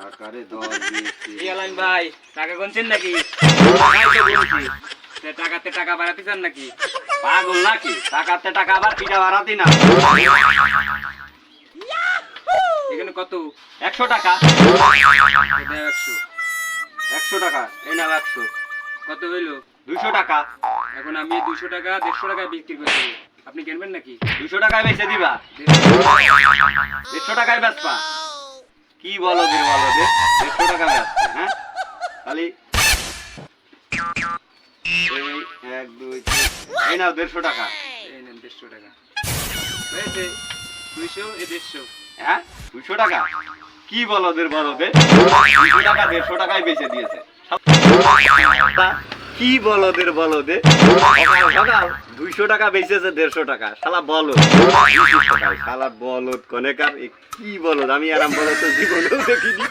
আকারে 10 দিয়েছি। ইয়ালান ভাই টাকা গুনছেন নাকি? টাকাতে টাকা বাড়াতে চান নাকি? পাগল নাকি? টাকাতে টাকা আবার পিঠা বাড়াতি না। এখানে কত? 100 টাকা। 100 100 টাকা। এই নাও 100। কত হইলো? 200 টাকা। এখন আমি 200 টাকা 150 টাকায় বিক্রি করে দেবো, আপনি কিনবেন নাকি? 200 টাকায় বেচে দিবা? 150 টাকায় বেচবা? কি বলো দে 150 টাকা বেচবে, হ্যাঁ? খালি এই 1 2 3 এই নাও 150 টাকা। এই নেন 150 টাকা হয়েছে। 200 এ 150। হ্যাঁ 200 টাকা। কি বলো দে 200 টাকা 150 টাকায় বেচে দিয়েছে। কি বলো দে সকাল 200 টাকা বেচেছে 150 টাকা। শালা বলো 200 টাকা। শালা বলদ কোনেকার। কি বলদ, আমি আরাম বলদ তো জীবনেও দেখিনি।